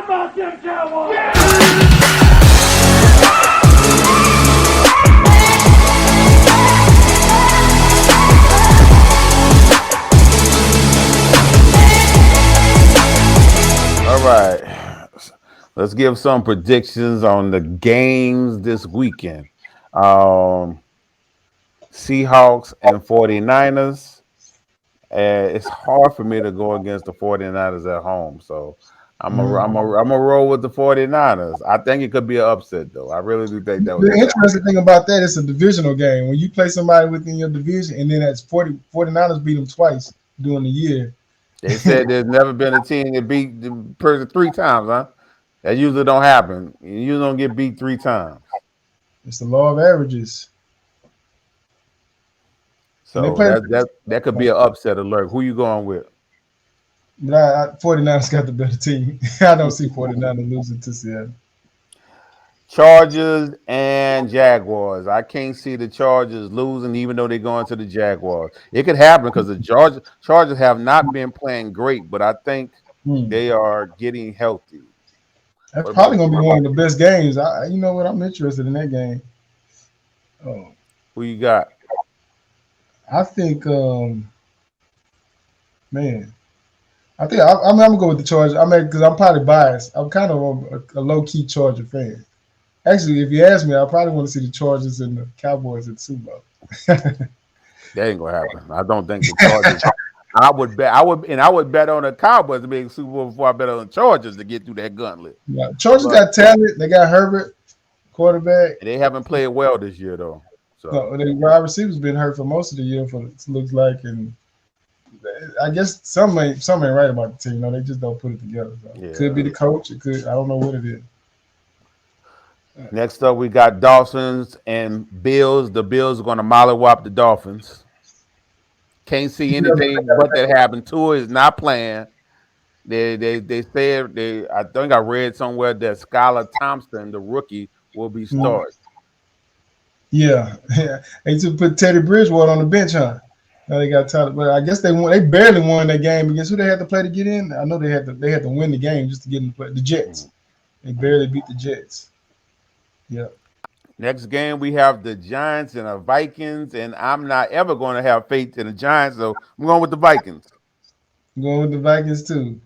How about them Cowboys? Yeah! All right. Let's give some predictions on the games this weekend. Um, Seahawks and 49ers. It's hard for me to go against the 49ers at home. So I'm a roll with the 49ers. I think it could be an upset, though. I really do think that would The be. interesting thing about that is a divisional game. When you play somebody within your division, and then that's 49ers beat them twice during the year. They said there's never been a team that beat the person 3 times, huh? That usually don't happen. You usually don't get beat 3 times. It's the law of averages. And they So play. that could be an upset alert. Who you going with? But 49ers got the better team. I don't see 49ers losing to Seattle. Chargers and Jaguars. I can't see the Chargers losing, even though they're going to the Jaguars. It could happen because the Chargers have not been playing great, but I think they are getting healthy. That's What probably about going to you? be one of the best games. You know what? I'm interested in that game. Oh, Who you got? I think, man, I'm gonna go with the Chargers. I mean, because I'm probably biased. I'm kind of a low key Charger fan. Actually, if you ask me, I probably want to see the Chargers and the Cowboys at the Super Bowl. That ain't gonna happen. I don't think the Chargers. I would bet on the Cowboys to make Super Bowl before I bet on the Chargers to get through that gauntlet. Yeah, Chargers But got talent. They got Herbert, quarterback. they haven't played well this year though. So No, the wide receivers been hurt for most of the year. For it looks like, and I guess some ain't right about the team. They just don't put it together. So it could be yeah. the coach. It could. I don't know what it is. Next up, we got Dolphins and Bills. The Bills are going to mollywop the Dolphins. Can't see anything but that happen. Tua is not playing. They said they. I think I read somewhere that Skylar Thompson, the rookie, will be starting. Yeah, they just put Teddy Bridgewater on the bench, huh? Now they got Tyler, but I guess they won. They barely won that game against who they had to play to get in. I know they had to win the game just to get in the play. The Jets. They barely beat the Jets. Yeah. Next game, we have the Giants and the Vikings, and I'm not ever going to have faith in the Giants, so I'm going with the Vikings. I'm going with the Vikings too.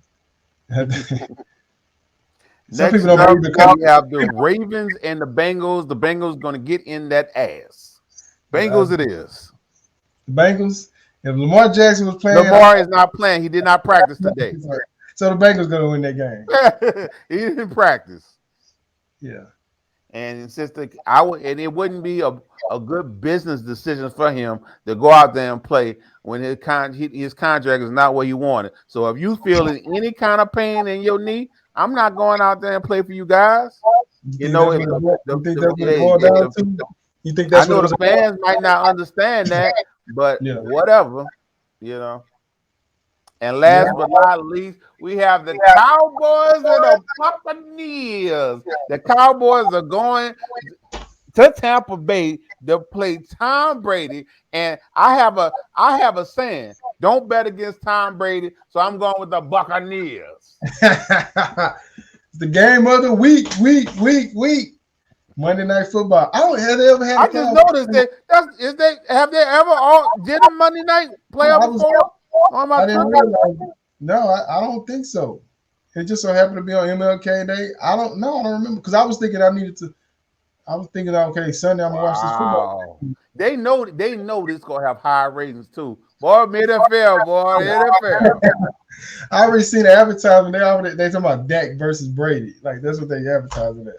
Some Next people don't up, believe the we Cowboys. have the Ravens and the Bengals. The Bengals going to get in that ass. Bengals it is. The Bengals. If Lamar Jackson was playing, Lamar is not playing. He did not practice today. So the Bengals going to win that game. He didn't practice. Yeah. And since and it wouldn't be a good business decision for him to go out there and play when his contract is not what he wanted. So if you feeling any kind of pain in your knee, I'm not going out there and play for you guys. You think that's what it boiled down to? You think I that's know what the fans might not understand that, but whatever, And last but not least, we have the Cowboys and the Buccaneers. The Cowboys are going to Tampa Bay to play Tom Brady. And I have a saying, don't bet against Tom Brady. So I'm going with the Buccaneers. It's the game of the week. Monday Night Football. I don't have they ever had. I just noticed that have they ever all did a Monday night playoff before? No, I don't think so. It just so happened to be on MLK Day. I don't remember because I was thinking okay, Sunday I'm gonna watch this football. They know this gonna have high ratings too. Boy, NFL, boy, NFL. I already seen the advertisement. They talking about Dak versus Brady. Like that's what they advertising at.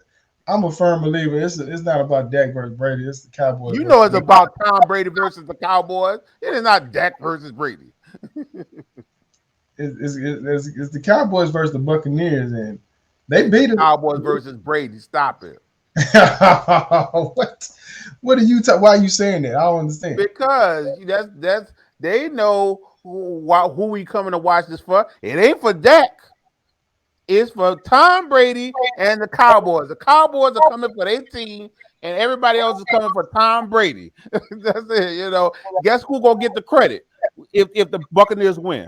I'm a firm believer. It's not about Dak versus Brady. It's the Cowboys. You know it's about Tom Brady versus the Cowboys. It is not Dak versus Brady. It's the Cowboys versus the Buccaneers, and they beat it. Cowboys versus Brady. Stop it. What are you? Why are you saying that? I don't understand. Because that's they know who we coming to watch this for. It ain't for Dak. It's for Tom Brady and the Cowboys. The Cowboys are coming for their team, and everybody else is coming for Tom Brady. That's it. Guess who gonna get the credit if the Buccaneers win?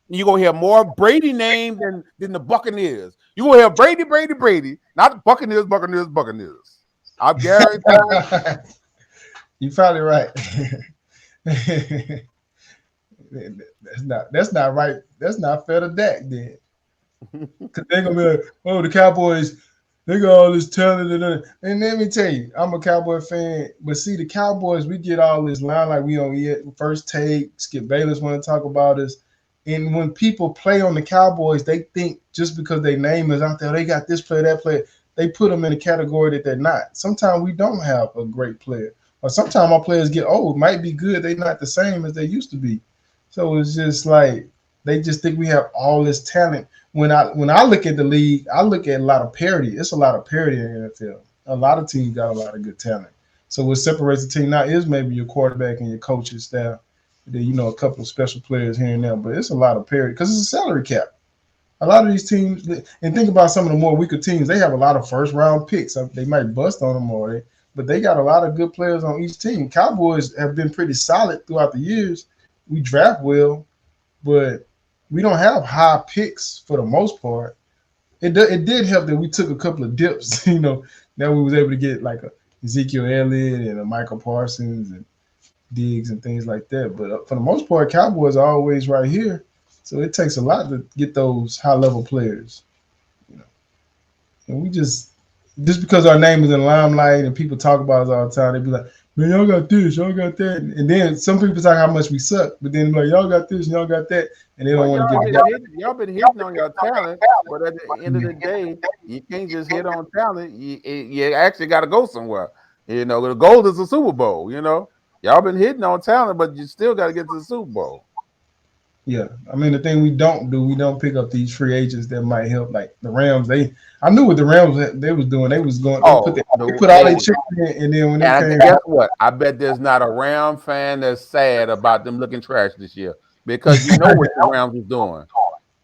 You're gonna hear more Brady name than the Buccaneers. You're gonna hear Brady, not the Buccaneers. I guarantee you. You probably right. That's not right. That's not fair to Dak then. Cause they're gonna be like, oh, the Cowboys, they got all this talent and let me tell you, I'm a Cowboy fan, but see the Cowboys, we get all this line like we on first take. Skip Bayless want to talk about us, and when people play on the Cowboys, they think just because their name is out there, they got this player, that player, they put them in a category that they're not. Sometimes we don't have a great player, or sometimes our players get old, might be good, they're not the same as they used to be. So it's just like they just think we have all this talent. When I look at the league, I look at a lot of parity. It's a lot of parity in the NFL. A lot of teams got a lot of good talent. So what separates the team now is maybe your quarterback and your coaching staff. Then a couple of special players here and there, but it's a lot of parity because it's a salary cap. A lot of these teams, and think about some of the more weaker teams, they have a lot of first round picks. They might bust on them but they got a lot of good players on each team. Cowboys have been pretty solid throughout the years. We draft well, but we don't have high picks for the most part. It did help that we took a couple of dips, that we was able to get like a Ezekiel Elliott and a Michael Parsons and Diggs and things like that. But for the most part, Cowboys are always right here. So it takes a lot to get those high level players, you know. And we just because our name is in the limelight and people talk about us all the time, they be like, man, y'all got this, y'all got that. And then some people talk how much we suck, but then like, y'all got this and y'all got that. And they Well, don't want to give y'all been hitting on your talent, but at the end of the day, you can't just hit on talent. You actually got to go somewhere. The goal is the Super Bowl. Y'all been hitting on talent, but you still got to get to the Super Bowl. Yeah, I mean the thing we don't do, we don't pick up these free agents that might help. Like the Rams, I knew what the Rams they was doing. Oh, They no, put all their hey, chips in, and then when it and came, guess what? I bet there's not a Ram fan that's sad about them looking trash this year because you know what the Rams is doing.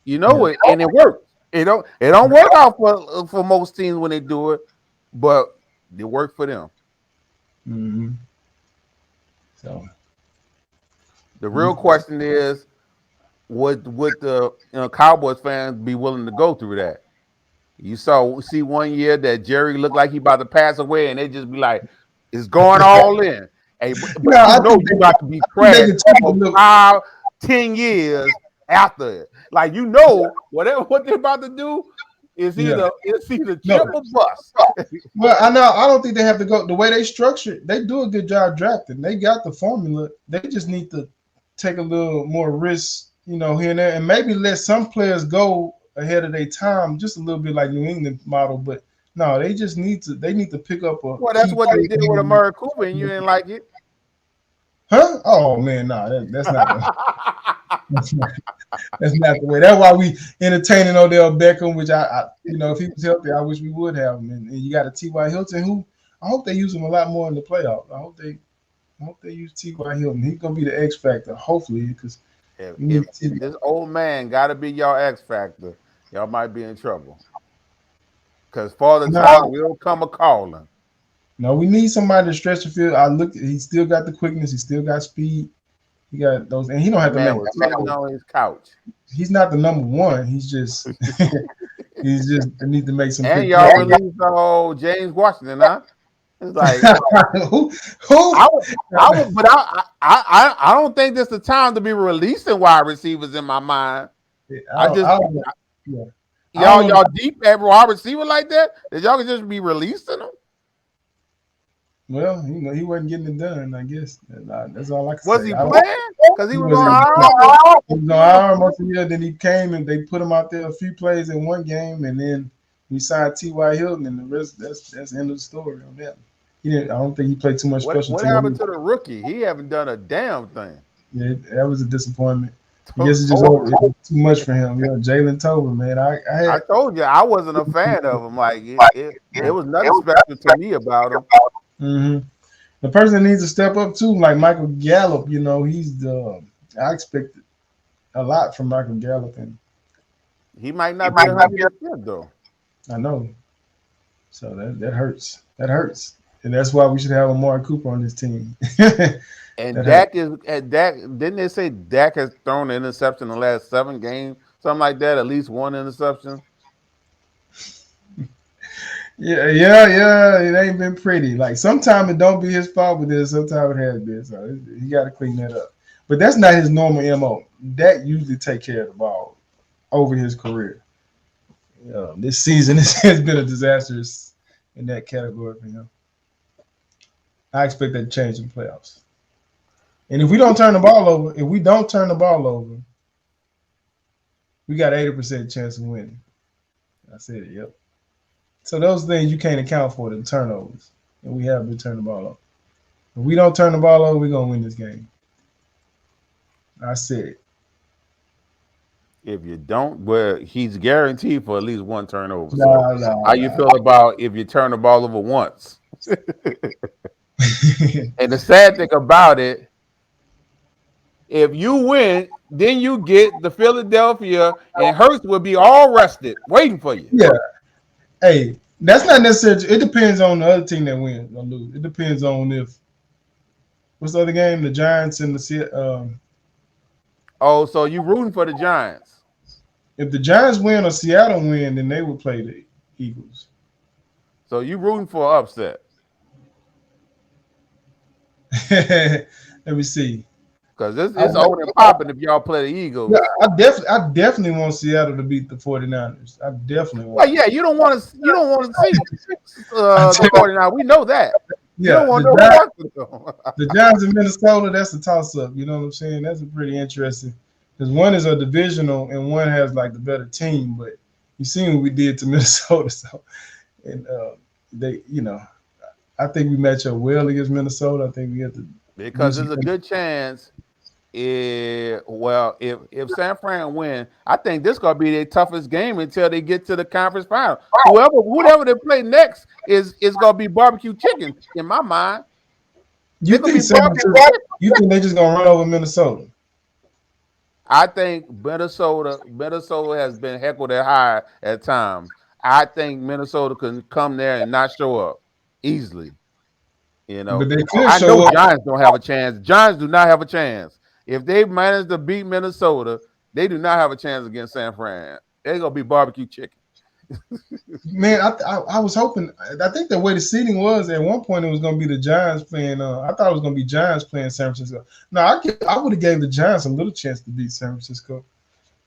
You know yeah, it, and it works. It don't work out for most teams when they do it, but it worked for them. hmm so The we, real question is, would the Cowboys fans be willing to go through that? See one year that Jerry looked like he about to pass away, and they just be like, "It's going all in." Hey, but yeah, you know you about to be I think they trash can take a for look. 5, 10 years after it. Like whatever what they're about to do is Yeah, either chip no. or bust. Well, I know. I don't think they have to go the way they structure. They do a good job drafting. They got the formula. They just need to take a little more risk, here and there, and maybe let some players go ahead of their time, just a little bit like New England model. But no, they just need to. They need to pick up a Well, that's key what they did with player. Amari Cooper, and you didn't like it. Huh? Oh man, no, that's not the. That's not the way. That's why we entertaining Odell Beckham, which if he was healthy, I wish we would have him. And you got a T.Y. Hilton, who I hope they use him a lot more in the playoffs. I hope they use T.Y. Hilton. He's gonna be the X factor, hopefully, because if, we if need if this old man got to be your X factor, y'all might be in trouble. Because Father Time no, will come a calling. no, we need somebody to stretch the field. I look, he still got the quickness, he still got speed, he got those, and he don't That have to man make. was sitting on his couch. He's not the number one. He's just he's just need to make some And quick y'all plays. released the whole James Washington, huh? It's like who? Who? I would, but I don't think this the time to be releasing wide receivers in my mind. I just I don't know. Yeah. I don't y'all know. y'all deep at wide receiver like that that y'all can just be releasing them. Well, he wasn't getting it done. I guess that's all I can Was say. he I don't. playing? Because he He was on wasn't. IR. He was on He was IR most of the year. Then he came and they put him out there a few plays in one game, and then we signed T.Y. Hilton, and the rest that's the end of the story on that. He didn't. I don't think he played too much special what teams. happened to the rookie? He haven't done a damn thing. Yeah, that was a disappointment. I guess Tober. it was too much for him. Jalen Tober, man. I I had. told you I wasn't a fan of him. Like it was nothing special to me about him. hmm The person that needs to step up too, like Michael Gallup. He's the. I expected a lot from Michael Gallup, and He might not be 100% though. I know. So that hurts. That hurts. And that's why we should have Amari Cooper on this team. that And has, Dak. Didn't they say Dak has thrown an interception in the last 7 games, something like that? At least one interception. yeah. It ain't been pretty. Like sometimes it don't be his fault, but then sometimes it has been. So he got to clean that up. But that's not his normal mo. Dak usually take care of the ball over his career. This season has been a disaster in that category for him. I expect that to change in the playoffs. And if we don't turn the ball over, we got 80% chance of winning. I said it, yep. So those things you can't account for, the turnovers. And we have to turn the ball over. If we don't turn the ball over, we're going to win this game. I said it. If you don't, well, he's guaranteed for at least one turnover. So, Nah, how nah, you feel about if you turn the ball over once? nah. And the sad thing about it, if you win, then you get the Philadelphia, and Hurts will be all rested, waiting for you. Yeah. Hey, that's not necessarily. It depends on the other team that wins or lose. It depends on what's the other game? The Giants and Oh, so you rooting for the Giants? if the Giants win or Seattle win, then they would play the Eagles. So you rooting for an upset? Let me see. Because I, it's on and popping if y'all play the yeah, Eagles. I definitely want Seattle to beat the 49ers. I definitely Well, want. yeah, you don't want to see I the tell you, 49. We know that. You don't yeah, want no parts of them. The Giants in Minnesota, that's a toss up. You know what I'm saying? That's a pretty interesting because one is a divisional and one has like the better team. But you seen what we did to Minnesota, so and they, I think we match up well against Minnesota. I think we have to do Because some. there's a good chance. If San Fran win, I think this gonna be their toughest game until they get to the conference final. Whoever they play next is gonna be barbecue chicken in my mind. You They're gonna think be San barbecue Francisco? chicken. You think they just gonna run over Minnesota? I think Minnesota has been heckled at high at times. I think Minnesota can come there and not show up easily. You But know, they could I know show up. Giants don't have a chance. Giants do not have a chance. If they manage to beat Minnesota, they do not have a chance against San Fran. They're gonna be barbecue chicken. Man, I was hoping. I think the way the seating was at one point, it was going to be the Giants playing. I thought it was going to be Giants playing San Francisco. No, I would have gave the Giants a little chance to beat San Francisco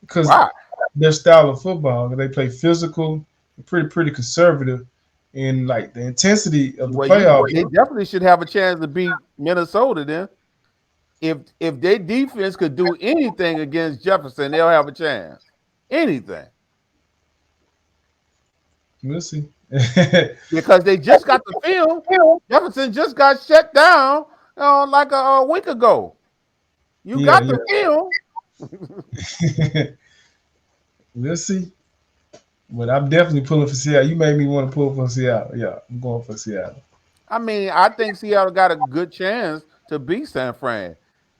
because Why? their style of football, they play physical, pretty conservative, and like the intensity of the Well, playoff. they definitely should have a chance to beat Minnesota. Then, if their defense could do anything against Jefferson, they'll have a chance. Anything. We'll see. Because they just got the film. Jefferson just got shut down like a week ago. You Yeah, got the film. yeah. We'll see. But I'm definitely pulling for Seattle. You made me want to pull for Seattle. Yeah, I'm going for Seattle. I mean, I think Seattle got a good chance to beat San Fran.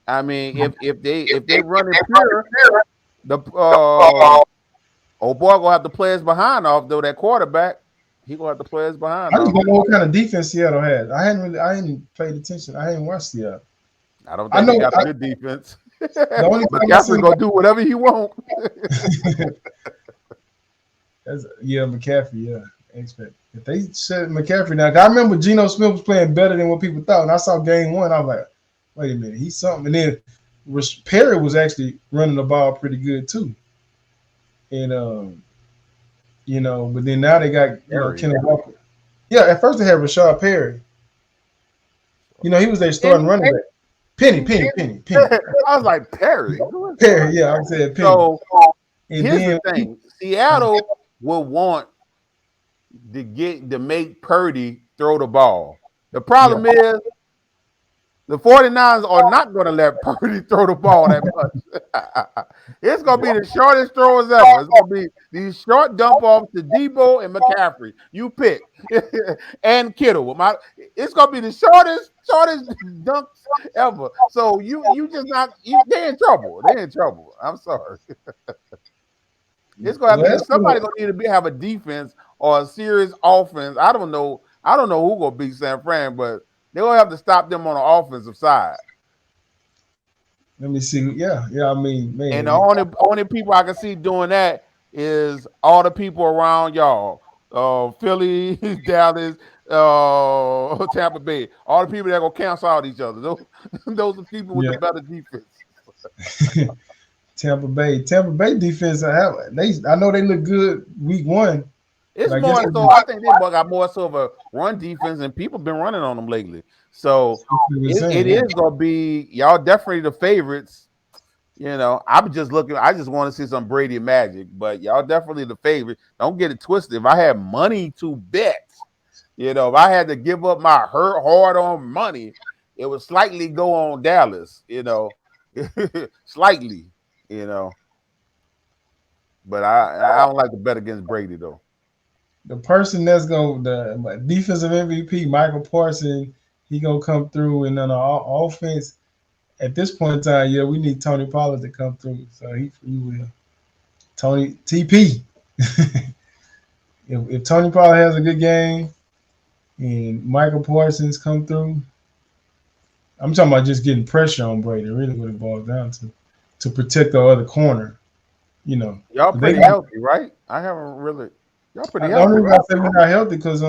I mean, if they run it pure, the old boy gonna have to play his behind off though. That quarterback, he gonna have to play his behind I just off. don't know what kind of defense Seattle has. I hadn't paid attention. I hadn't watched Seattle. I don't I think they know got a good defense. the only time I McCaffrey seen gonna do whatever he want. McCaffrey, yeah. Expect if they said McCaffrey now, 'cause I remember Geno Smith was playing better than what people thought, and I saw game one. I was like, wait a minute, he's something. And then Perry was actually running the ball pretty good too. And but then now they got Harry. Kenneth Walker. Yeah, at first they had Rashad Perry. He was their starting Penny? running back. Penny. I was like Perry. Perry, yeah, I said Penny. So And here's the then thing: Seattle will want to make Purdy throw the ball. The problem is the 49ers are not going to let Purdy throw the ball that much. It's going to be the shortest throwers ever. It's going to be these short dump offs to Debo and McCaffrey. You pick. And Kittle. It's going to be the shortest dunks ever. So you just not they're in trouble. They're in trouble. I'm sorry. It's going to have to be somebody going to either have a defense or a serious offense. I don't know I don't know who gonna beat San Fran, but they gonna have to stop them on the offensive side. Let me see. Yeah, yeah. I mean, And the man, only people I can see doing that is all the people around y'all. Philly, Dallas, Tampa Bay. All the people that gonna cancel out each other. Those, those are people with the yeah. better defense. Tampa Bay defense. I know they look good week one, but It's I guess more they so. I think they got more so of a run defense, and people been running on them lately. So were it saying, yeah. is gonna be y'all definitely the favorites. I'm just looking. I just want to see some Brady magic, but y'all definitely the favorite. Don't get it twisted. If I had money to bet, if I had to give up my hard on money, it would slightly go on Dallas. Slightly. You know, but I don't like to bet against Brady though. The person that's going the defensive MVP, Michael Parsons, he gonna come through, and then the offense. At this point in time, yeah, we need Tony Pollard to come through. So he will. Tony TP. if Tony Pollard has a good game and Michael Parsons come through, I'm talking about just getting pressure on Brady. Really, what it boils down to protect the other corner. You know, Y'all 'cause they pretty got. healthy, right? I haven't really. Y'all pretty The only healthy, reason I right? say we're not healthy because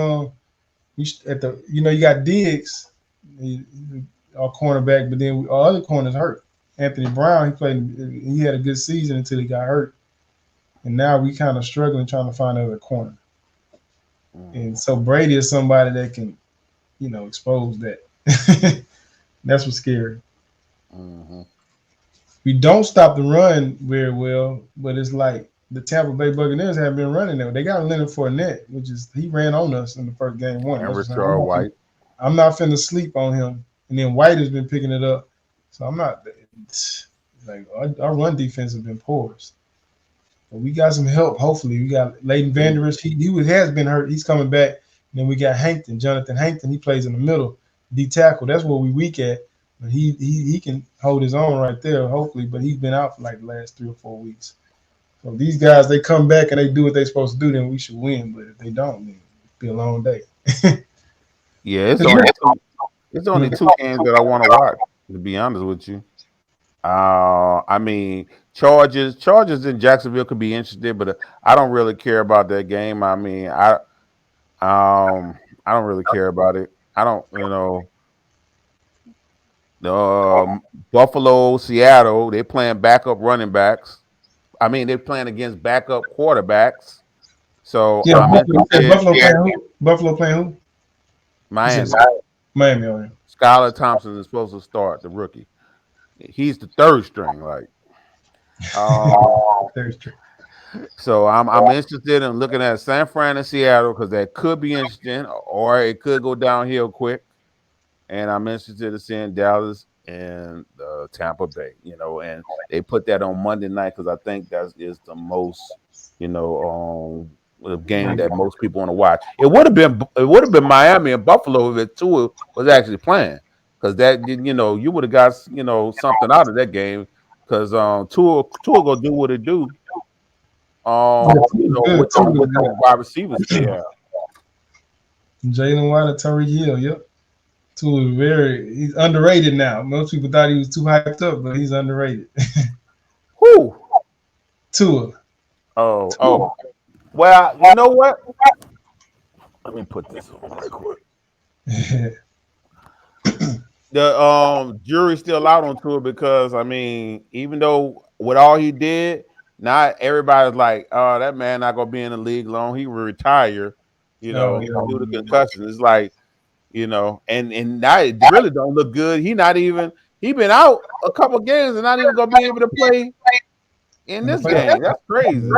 at the you got Diggs, our cornerback, but then our other corners hurt. Anthony Brown, he had a good season until he got hurt, and now we kind of struggling trying to find another corner. And Mm-hmm. so Brady is somebody that can, expose that. That's what's scary. Mm-hmm. We don't stop the run very well, but it's like the Tampa Bay Buccaneers have been running there. They got Leonard Fournette, which is he ran on us in the first game one. And That's what I'm saying. Richard White. I'm not finna sleep on him. And then White has been picking it up, so I'm not like our run defense has been porous. But we got some help. Hopefully, we got Leighton He, Vander Esch. Has been hurt. He's coming back. And then we got Jonathan Hankton. He plays in the middle, D tackle. That's where we weak at. But he can hold his own right there, hopefully. But he's been out for like the last 3 or 4 weeks. So if these guys they come back and they do what they're supposed to do, then we should win. But if they don't, then it'll be a long day. yeah, it's only two games that I want to watch. To be honest with you, I mean, Chargers in Jacksonville could be interesting, but I don't really care about that game. I mean, I don't really care about it. I don't, Buffalo, Seattle, they playing backup running backs. I mean, they're playing against backup quarterbacks. So Yeah, I'm interested. Buffalo playing who? Buffalo playing who? You said Miami. Miami. Oh, Skylar Thompson is supposed to start, the rookie. He's the third string, like. Um, Thursday. so I'm interested in looking at San Fran and Seattle because that could be interesting, or it could go downhill quick. And I'm interested in seeing Dallas and Tampa Bay. And they put that on Monday night because I think that is the most, the game that most people want to watch. It would have been Miami and Buffalo if it Tua was actually playing, because you would have got something out of that game because Tua gonna do what it do. Yeah, Tua's good. With Tua's those good. wide receivers they have. Jalen White and Tyreek Hill. Yep. Tua is he's underrated now. Most people thought he was too hyped up, but he's underrated. Whew. Tua. Oh. Well, you know what? Let me put this on right quick. The jury's still out on Tua because I mean, even though with all he did, not everybody's like, oh, that man not gonna be in the league long. He will retire, Oh due to yeah. concussion. It's like, and now it really don't look good. He been out a couple games and not even gonna be able to play in In the this playoffs. game. That's crazy.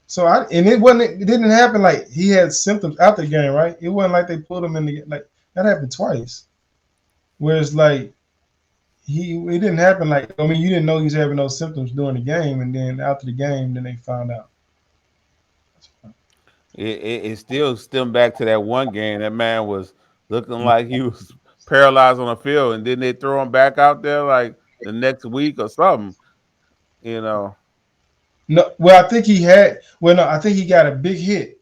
So it didn't happen like he had symptoms after the game, right? It wasn't like they put him in the like that happened twice. Whereas like it didn't happen like I mean you didn't know he was having those symptoms during the game and then after the game then they found out. It still stemmed back to that one game. That man was looking like he was paralyzed on the field, and then they throw him back out there like the next week or something. You know, No, well I think he got a big hit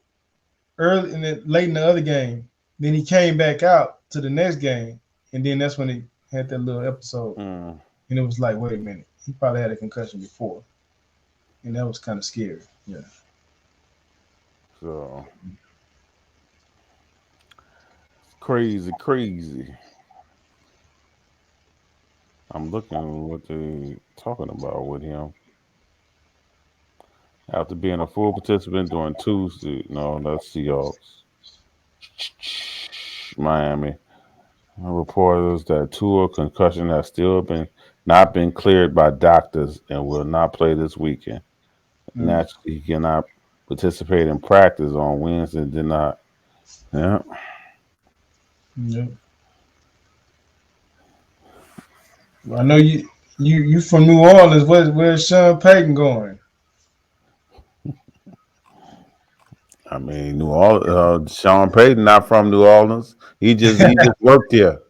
early and then late in the other game. Then he came back out to the next game, and then that's when he had that little episode, Mm, and it was like, wait a minute, he probably had a concussion before, and that was kind of scary. Yeah. so crazy, crazy. I'm looking what they talking about with him after being a full participant during Tuesday. No, that's Seahawks. Miami. Reporters that Tua concussion has still been not been cleared by doctors and will not play this weekend. Mm. Naturally, he cannot participate in practice on Wednesday. Did not. Yeah, Yeah. I know you from New Orleans. Where's Sean Payton going? I mean New Orleans. Sean Payton not from New Orleans. He just worked here.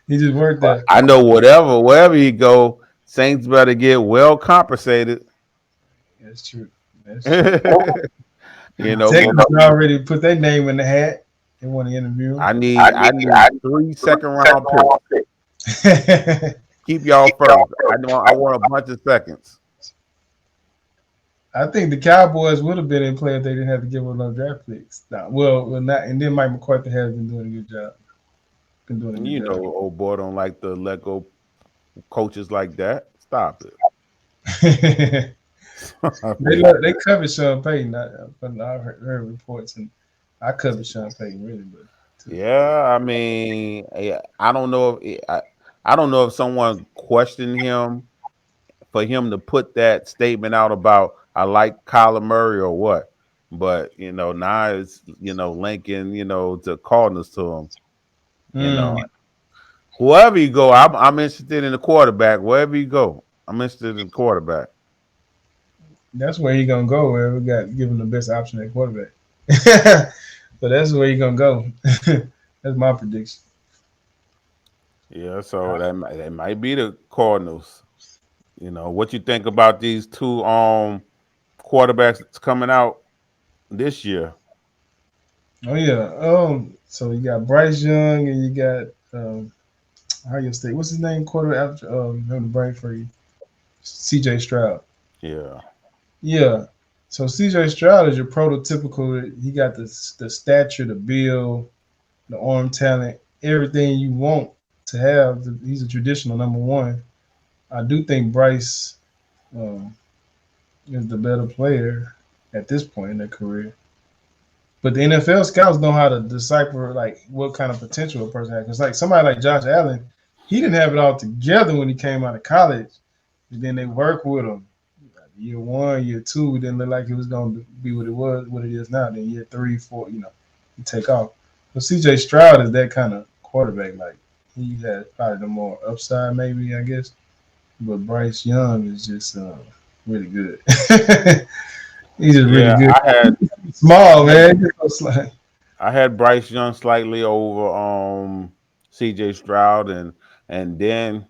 He just worked there. I know wherever he go, Saints better get well compensated. That's true. That's true. you but Texas already put their name in the hat. They want to interview I need 3 second round picks. him. Keep y'all first. I want a bunch of seconds. I think the Cowboys would have been in play if they didn't have to give up no draft picks. Nah, well, not. And then Mike McCarthy has been doing a good job. Been doing a good You know, job. old boy don't like to let go coaches like that. Stop it. they I mean, they covered Sean Payton. I heard reports, and I covered Sean Payton really, but yeah, I mean, I don't know if I don't know if someone questioned him for him to put that statement out about I like Kyler Murray or what. But now it's linking to Cardinals to him. You know, mm, whoever you go, I'm interested in the quarterback. Wherever you go, I'm interested in the quarterback. that's where he gonna go. Where we got give him the best option at quarterback. So that's where he gonna go. That's my prediction. Yeah, so that might be the Cardinals. What you think about these two quarterbacks that's coming out this year? Oh yeah. So you got Bryce Young and you got Ohio State. What's his name? Quarter after having the brain for you. C.J. Stroud. Yeah, Yeah. So C.J. Stroud is your prototypical. He got the stature, the build, the arm talent, everything you want to have. He's a traditional number one. I do think Bryce um, is the better player at this point in their career. But the NFL scouts know how to decipher like what kind of potential a person has. Because like somebody like Josh Allen, he didn't have it all together when he came out of college. And then they work with him. Year one, year two, it didn't look like it was going to be what it is now. Then year three, four, you take off. But C.J. Stroud is that kind of quarterback. Like he had probably the more upside, maybe I guess. But Bryce Young is just really good. He's just really yeah. good. I had Small I had man. Just so I had Bryce Young slightly over C.J. Stroud, and then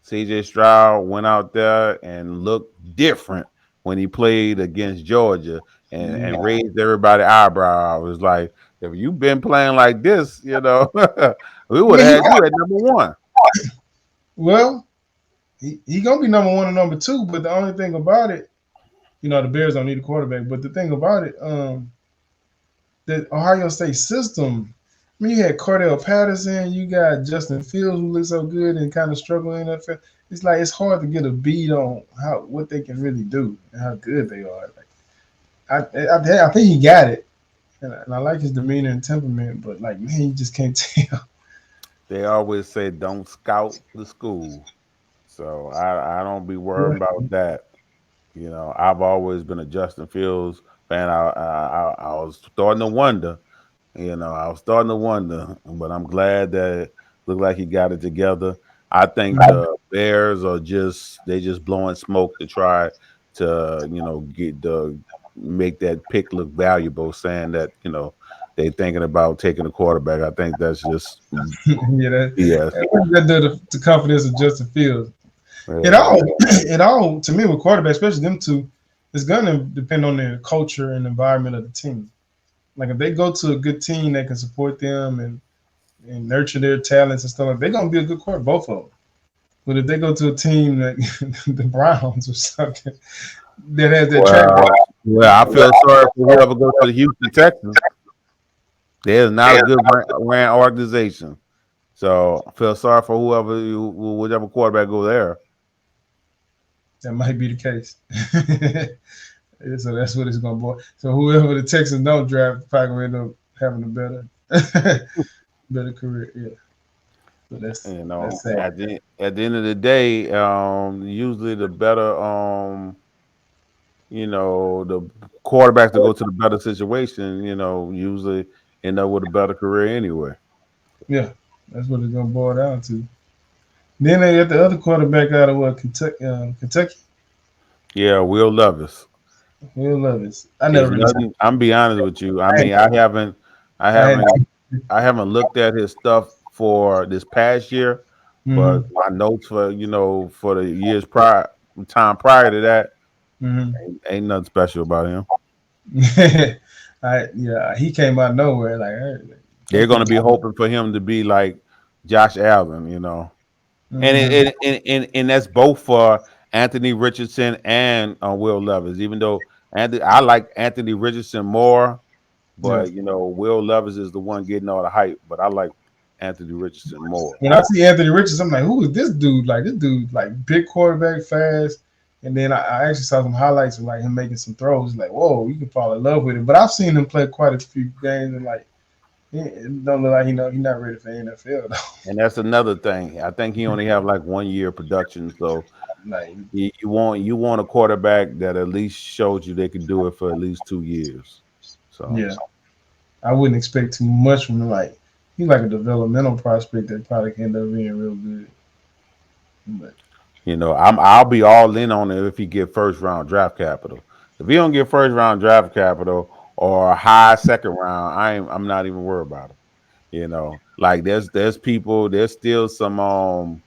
C.J. Stroud went out there and looked different when he played against Georgia and raised everybody's eyebrow. I was like, if you've been playing like this, we would yeah, have had you at number one. well, he gonna be number one and number two. But the only thing about it, the Bears don't need a quarterback. But the thing about it, the Ohio State system. I mean, you had Cordell Patterson, you got Justin Fields who looks so good and kind of struggling in that. It's like it's hard to get a beat on what they can really do and how good they are. Like, I think he got it, and I like his demeanor and temperament. But like, man, you just can't tell. They always say don't scout the school. So I don't be worried about that. I've always been a Justin Fields fan. I was starting to wonder. I was starting to wonder, but I'm glad that it looked like he got it together. I think the Bears are just blowing smoke to try to get the make that pick look valuable, saying that they thinking about taking a quarterback. I think that's just Yeah, yes. that the confidence of Justin Fields. It Yeah. all, it all to me with quarterback, especially them two, it's gonna depend on the culture and environment of the team. Like if they go to a good team that can support them and nurture their talents and stuff, like they're gonna be a good quarterback, both of them. But if they go to a team like the Browns or something that has that track record, Well, I feel sorry for whoever goes to the Houston Texans. They're not a good ran organization. So I feel sorry for whichever quarterback go there. that might be the case. So that's what it's gonna boil. So whoever the Texans don't draft probably gonna end up having a better career. Yeah. So You that's know, sad. at the end of the day, usually the better, the quarterbacks to go to the better situation, usually end up with a better career anyway. Yeah, that's what it's gonna boil down to. Then they got the other quarterback out of what Kentucky. Kentucky. Yeah, Will Levis. Will Levis. I never It's really. nothing. I'm be honest with you. I I mean, I I hadn't. haven't, I haven't looked at his stuff for this past year, but Mm-hmm, my notes for for the years prior, time prior to that, mm-hmm. ain't nothing special about him. Yeah, he came out of nowhere. Like, hey, They're some going to people. be hoping for him to be like Josh Allen. And Mm-hmm. and that's both for Anthony Richardson and Will Levis. Even though I like Anthony Richardson more, Yeah. but Will Levis is the one getting all the hype. But I like Anthony Richardson more. When I see Anthony Richardson, I'm like, who is this dude? Like this dude, like big quarterback, fast. And then I actually saw some highlights of like him making some throws. Like, whoa, you can fall in love with it. But I've seen him play quite a few games, and like, it don't look like he's not ready for NFL though. And that's another thing. I think he only have like 1 year production, so Like, you want a quarterback that at least showed you they could do it for at least 2 years. So yeah, I wouldn't expect too much from him. Like, he's like a developmental prospect that probably can end up being real good. But I'll be all in on it if he get first round draft capital. If he don't get first round draft capital or a high second round, I'm not even worried about it. Like there's people, there's still some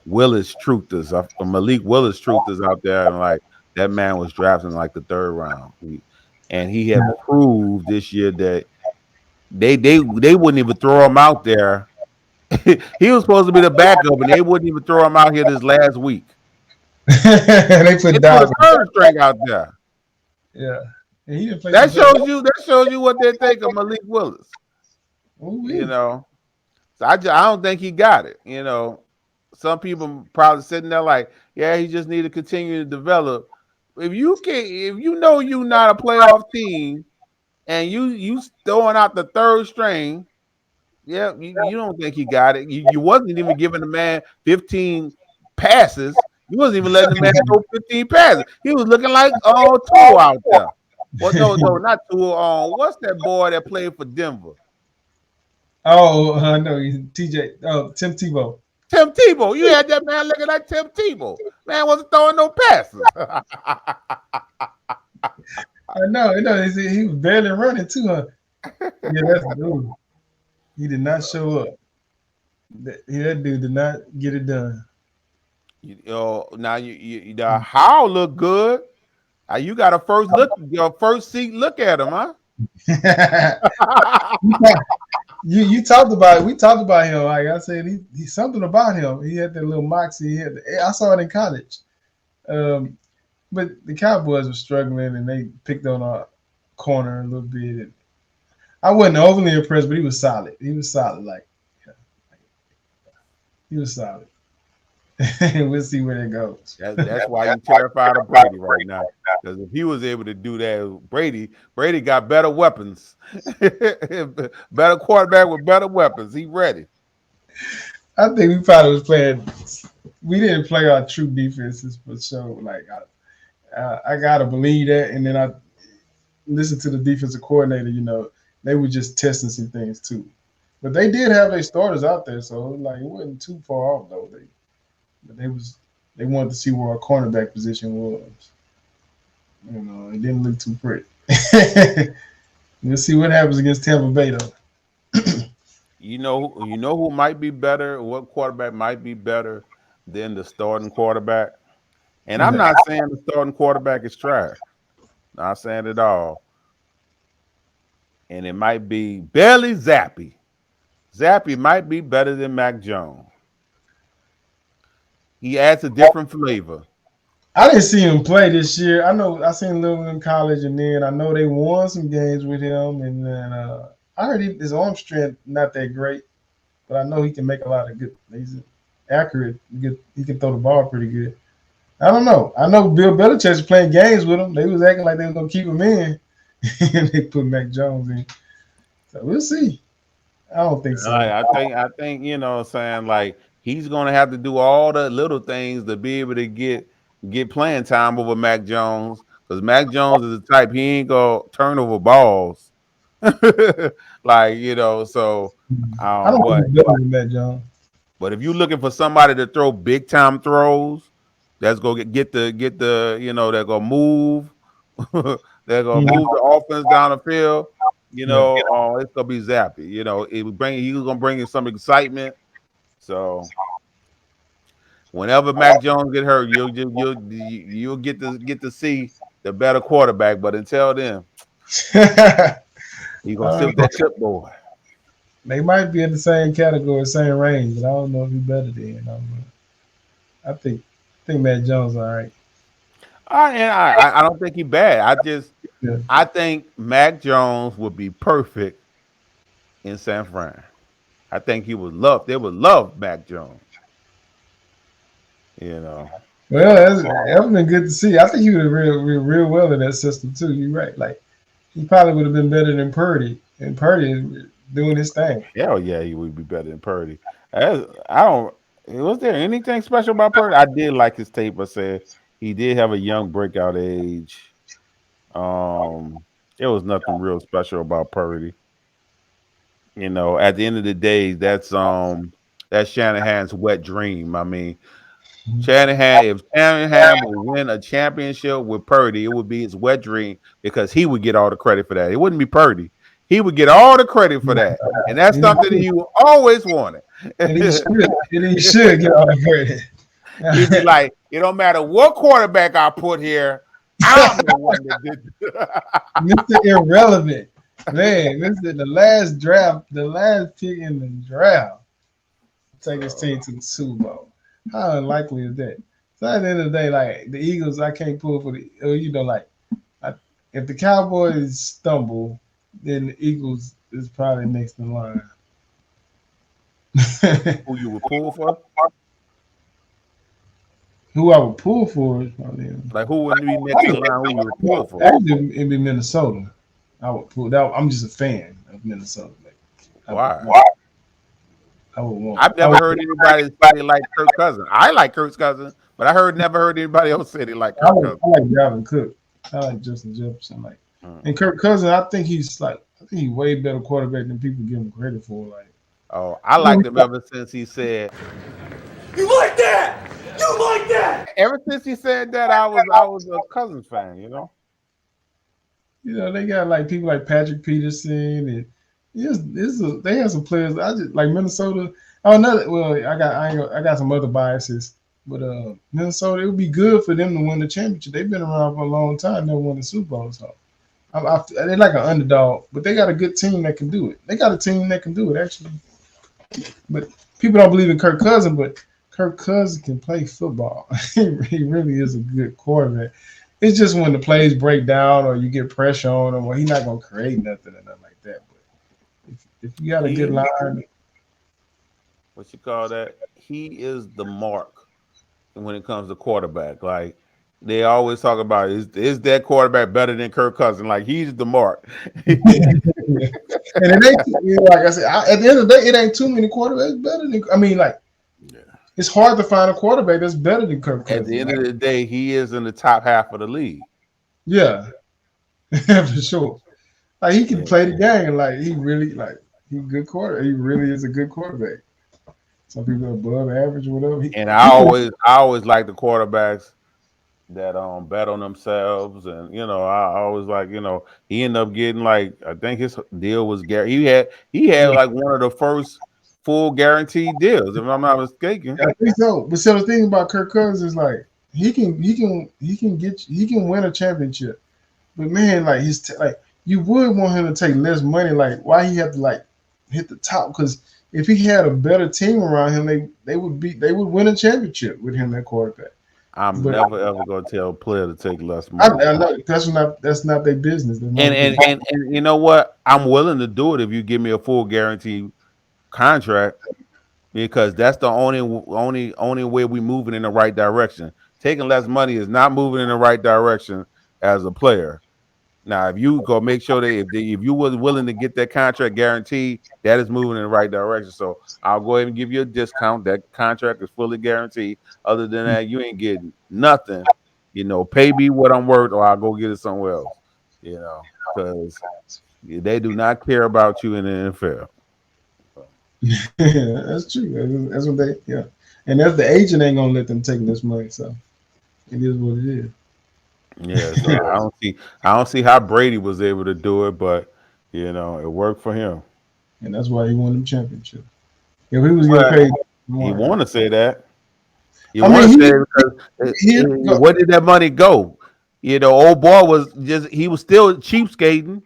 Willis truthers, Malik Willis truthers out there, and like that man was drafted in like the third round. And he had proved this year that they wouldn't even throw him out there. He was supposed to be the backup, and they wouldn't even throw him out here this last week. they They put threw the Dobbs. third string out there. Yeah, and he didn't play too That bad. shows you what they think of Malik Willis. Ooh, You know, so I don't think he got it. Some people probably sitting there like, yeah, he just need to continue to develop. If you know you not a playoff team and you throwing out the third string, yeah, you don't think he got it. You wasn't even giving the man 15 passes. You wasn't even letting the man throw 15 passes. He was looking like Tua out there. Well, no, not Tua. What's that boy that played for Denver? Oh, no, he's TJ. Oh, Tim Tebow. Tim Tebow. You had that man looking like Tim Tebow. Man wasn't throwing no passes. I know, he was barely running too, huh? Yeah, that's dude. He did not show up. That dude did not get it done. Now the how look good. You got a first look, your first seat look at him, huh? You talked about it. We talked about him. Like I said, he something about him. He had that little moxie. I saw it in college. Um, but the Cowboys were struggling and they picked on our corner a little bit. And I wasn't overly impressed, but he was solid. He was solid. Like, yeah, he was solid. We'll see where that goes. That's why you terrified of Brady right now. Because if he was able to do that, Brady got better weapons, better quarterback with better weapons. He ready. I think we probably was playing. We didn't play our true defenses for sure. Like I gotta believe that, and then I listened to the defensive coordinator. They were just testing some things too. But they did have their starters out there, so like it wasn't too far off though. But they wanted to see where our cornerback position was. It didn't look too pretty. We'll see what happens against Tampa Bay though. You know who might be better. What quarterback might be better than the starting quarterback? And Who's I'm that? not saying the starting quarterback is trash. Not saying it at all. and it might be barely Zappy. Zappy might be better than Mac Jones. He adds a different flavor. I didn't see him play this year. I know I seen him in college, and then I know they won some games with him. And then I heard his arm strength not that great, but I know he can make a lot of good. He's accurate. Good. He can throw the ball pretty good. I don't know. I know Bill Belichick was playing games with him. They was acting like they were gonna keep him in, and they put Mac Jones in. So we'll see. I don't think so. I think what I'm saying, like he's gonna have to do all the little things to be able to get playing time over Mac Jones because Mac Jones is the type he ain't gonna turn over balls. Like so I don't think but he's better than Mac Jones. but if you're looking for somebody to throw big time throws, that's gonna get the they're gonna move, they're gonna Mhm. move the offense down the field. Yeah. It's gonna be zappy. He's gonna bring in some excitement. So whenever Mac Jones get hurt, you'll get to see the better quarterback. But until then, he's gonna sit with that clipboard. They might be in the same category, same range, but I don't know if he's better than. I think Matt Jones all right. I don't think he's bad. Yeah. I think Mac Jones would be perfect in San Fran. I think he would love. They would love Mac Jones. Well, So that's been good to see. I think he would have real well in that system too. You're right. Like he probably would have been better than Purdy, and Purdy is doing his thing. hell yeah, he would be better than Purdy. I don't. Was there anything special about Purdy? I did like his tape. I said he did have a young breakout age. There was nothing real special about Purdy. At the end of the day, that's Shanahan's wet dream. I mean, if Shanahan would win a championship with Purdy, it would be his wet dream because he would get all the credit for that. It wouldn't be Purdy. He would get all the credit for that. And that's And something he always wanted. he should, and he should get all the credit. He'd be like, it don't matter what quarterback I put here, I'm the one that did Mr. Irrelevant. Man, this is the last draft, the last pick in the draft. Take his So, team to the Super Bowl. How unlikely is that? So at the end of the day, like the Eagles, I can't pull for the like I, if the Cowboys stumble, then the Eagles is probably next in line. who you would pull for? Who I would pull for is probably Like who would be next in line? Who you would pull for? actually it'd be Minnesota. I would pull that. I'm just a fan of Minnesota. Like, I would, Why? I would want. I've I never would, heard anybody say they like Kirk Cousins. I like Kirk Cousins, but never heard anybody else say they like I Kirk like, Cousins. I like Dalvin Cook. I like Justin Jefferson. Like Mm. and Kirk Cousins. I think he's way better quarterback than people give him credit for. Like Oh, I liked him ever since he said. You like that? You like that? Ever since he said that, I was a Cousins fan. they got like people like Patrick Peterson and they have some players. I just like Minnesota. Oh, another. Well, I got some other biases, but Minnesota. It would be good for them to win the championship. They've been around for a long time. Never won the Super Bowl, so they're like an underdog. But they got a good team that can do it. They got a team that can do it actually. But people don't believe in Kirk Cousins, but Kirk Cousins can play football. He really is a good quarterback. It's just when the plays break down or you get pressure on him, well, he's not gonna create nothing or nothing like that. But if you got a good He, line, what you call that? He is the mark when it comes to quarterback. Like they always talk about, is that quarterback better than Kirk Cousins? Like he's the mark. and it ain't like I said. At the end of the day, it ain't too many quarterbacks better than. I mean, like Yeah. it's hard to find a quarterback that's better than Kirk At the Cousins. end Like, of the day, he is in the top half of the league. yeah, for sure. Like he can Yeah. play the game. Like he really like he good quarter. He really is a good quarterback. Some people are above average or whatever. And He can, I always like the quarterbacks that bet on themselves, and I always like he ended up getting like I think his deal was he had yeah, like one of the first full guaranteed deals if I'm not mistaken. I think so. But so the thing about Kirk Cousins is like he can win a championship. But man, like like you would want him to take less money. Like, why he have to like hit the top? Because if he had a better team around him, they would win a championship with him at quarterback. I'm But never ever gonna tell a player to take less money. I know that's not their business. That's none And of their and business. and and you know what? I'm willing to do it if you give me a full guarantee contract because that's the only way we moving in the right direction. Taking less money is not moving in the right direction as a player. Now, if you go make sure that if you was willing to get that contract guaranteed, that is moving in the right direction. So I'll go ahead and give you a discount. That contract is fully guaranteed. Other than that, you ain't getting nothing. Pay me what I'm worth, or I'll go get it somewhere else. Because they do not care about you in the NFL. That's true. That's what they yeah. And that's the agent ain't gonna let them take this money. So it is what it is. Yeah, so I don't see how Brady was able to do it, but it worked for him. And that's why he won them championship. If he was getting Well, paid you more. want to say that. You I want to mean, say it because where did that money go? Old boy he was still cheapskating.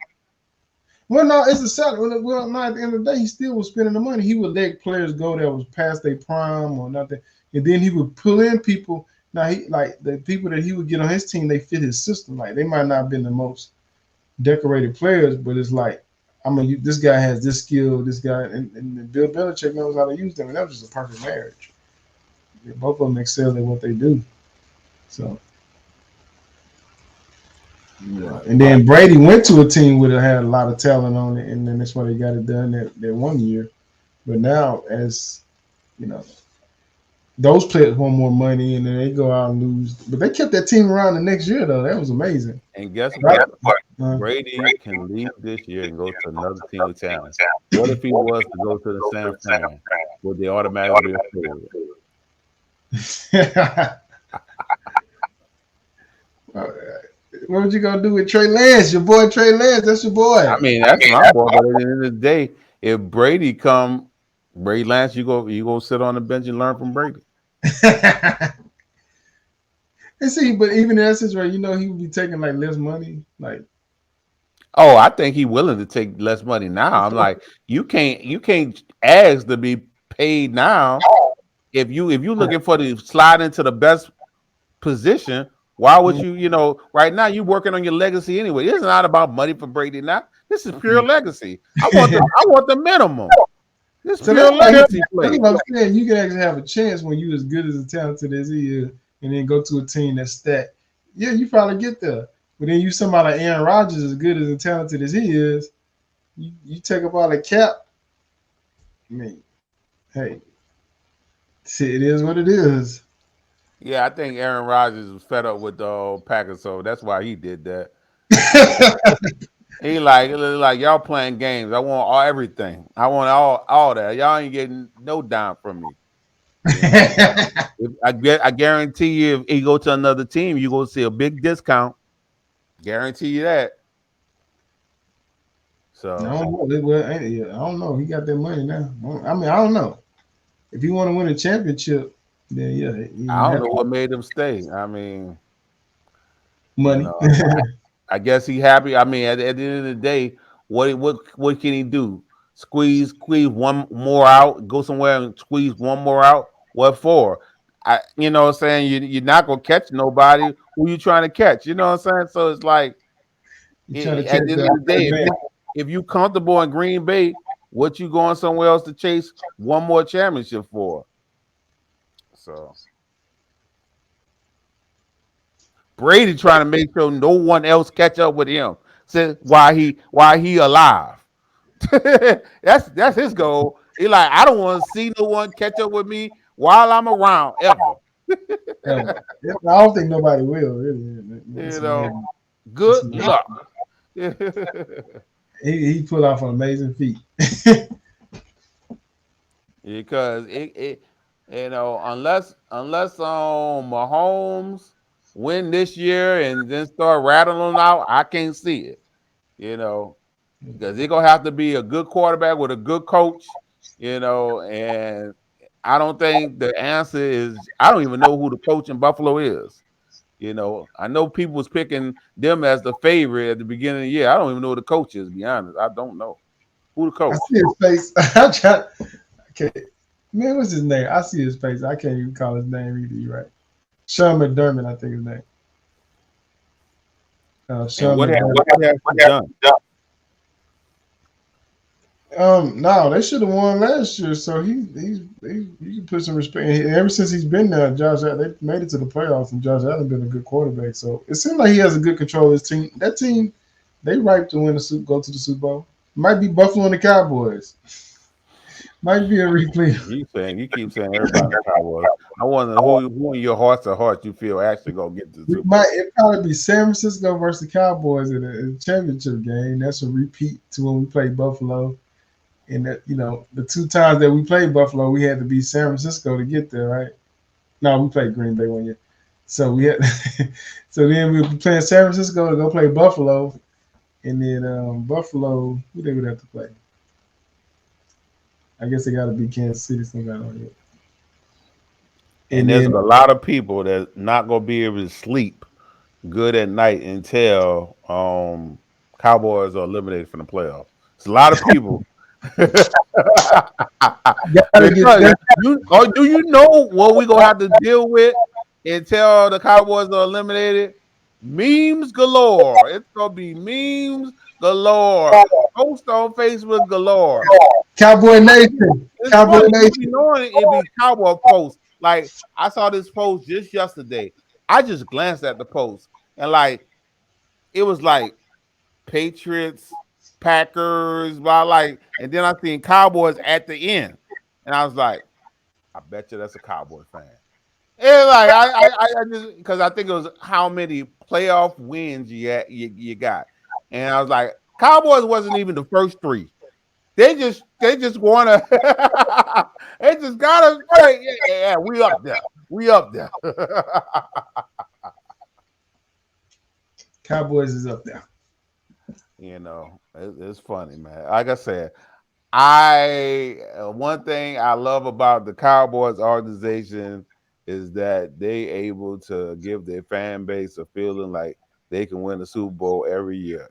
well, no, it's a salary. Well, no, at the end of the day, he still was spending the money. He would let players go that was past their prime or nothing, and then he would pull in people. Now he like the people that he would get on his team, they fit his system. Like they might not have been the most decorated players, but it's like this guy has this skill, this guy, and Bill Belichick knows how to use them, and that was just a perfect marriage. Both of them excel at what they do. So, yeah. Right. And then Brady went to a team where it had a lot of talent on it, and then that's why they got it done that 1 year. But now, as you know, those players want more money, and then they go out and lose. But they kept that team around the next year, though. That was amazing. And guess Right? what? Brady can leave this year and go to another team with talent. What if he was to go to the San Fran? Would they automatically be a failure? What would you gonna do with Trey Lance? Your boy Trey Lance, that's your boy. I mean, that's my boy. But at the end of the day, if Brady Lance, you go sit on the bench and learn from Brady. And see, but even in that situation, he would be taking like less money. Like, Oh, I think he's willing to take less money now. I'm like, you can't ask to be paid now. If you looking for the slide into the best position, why would you right now you working on your legacy anyway. It's not about money for Brady now. This is pure legacy. I want the minimum. This so pure legacy that's play. what I'm saying. You can actually have a chance when you as good as talented as he is, and then go to a team that's stacked. Yeah, you probably get there. But then you somebody like Aaron Rodgers, as good as talented as he is, you take up all the cap. I mean, hey, see, it is what it is. Yeah, I think Aaron Rodgers was fed up with the Packers, so that's why he did that. He like y'all playing games. I want everything. I want all that. Y'all ain't getting no dime from me. You know. I guarantee you, if he go to another team, you gonna see a big discount. Guarantee you that. I So don't know. I don't know. He got that money now. I mean, I don't know. If you want to win a championship, then yeah, I you don't have know what made him stay. I mean, you money. know, I guess he happy. I mean, at the end of the day, what can he do? Squeeze one more out, go somewhere and squeeze one more out. What for? What I'm saying, you're not gonna catch nobody. Who you trying to catch? You know what I'm saying? So it's like You trying to at catch the end of the that day, if man. you comfortable in Green Bay, what you going somewhere else to chase one more championship for? So Brady trying to make sure no one else catch up with him. Says why he alive. that's his goal. He like, I don't want to see no one catch up with me while I'm around ever. Ever. I don't think nobody will really. You That's know, amazing. That's good amazing. luck. He pulled off an amazing feat. Because unless Mahomes win this year and then start rattling out, I can't see it. You know, because it's gonna have to be a good quarterback with a good coach. And I don't think the answer is. I don't even know who the coach in Buffalo is. I know people was picking them as the favorite at the beginning of the year. I don't even know who the coach is, to be honest. I don't know. Who the I coach? see his face. I'm trying. Okay, man, what's his name? I see his face. I can't even call his name either. You right? Sean McDermott, I think his name. And Sean what McDermott. have he done? No, they should have won last year. So you can put some respect. And ever since he's been there, they made it to the playoffs, and Josh Allen been a good quarterback. So it seems like he has a good control of his team. That team, they ripe to win go to the Super Bowl. Might be Buffalo and the Cowboys. Might be a replay. You keep saying everybody in the Cowboys. I wonder who in your hearts of hearts you feel actually gonna get to the Super Bowl. It probably be San Francisco versus the Cowboys in a championship game. That's a repeat to when we played Buffalo. And that the 2 times that we played Buffalo, we had to beat San Francisco to get there, right? No, we played Green Bay 1 year. So we had so then we were playing San Francisco to go play Buffalo, and then Buffalo, who they would have to play? I guess they got to beat Kansas City sometime on here. And there's a lot of people that's not gonna be able to sleep good at night until Cowboys are eliminated from the playoffs. It's a lot of people. Because do you know what we're gonna have to deal with until the Cowboys are eliminated? Memes galore. It's gonna be memes galore. Post on Facebook galore. Cowboy Nation. It's Cowboy funny. You Nation. be knowing it be Cowboy posts. Like I saw this post just yesterday. I just glanced at the post and it was like Patriots, Packers, and then I seen Cowboys at the end, and I was like, I bet you that's a Cowboy fan. And I just because I think it was how many playoff wins you got, and I was like, Cowboys wasn't even the first 3. They just wanna they just gotta say, yeah, we up there. We up there. Cowboys is up there. It's funny, man. Like I said, one thing I love about the Cowboys organization is that they able to give their fan base a feeling like they can win the Super Bowl every year.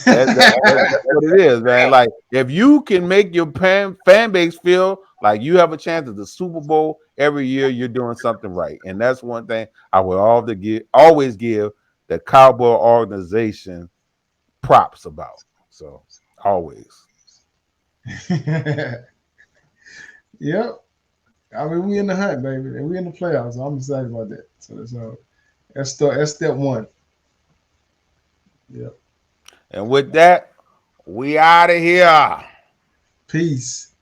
That's what it is, man. Like if you can make your fan base feel like you have a chance at the Super Bowl every year, you're doing something right. And that's one thing I will always give the Cowboy organization props about. So always. Yep. I mean, we in the hunt, baby, and we in the playoffs. So I'm excited about that. So that's step 1. Yep. And with that, we out of here. Peace.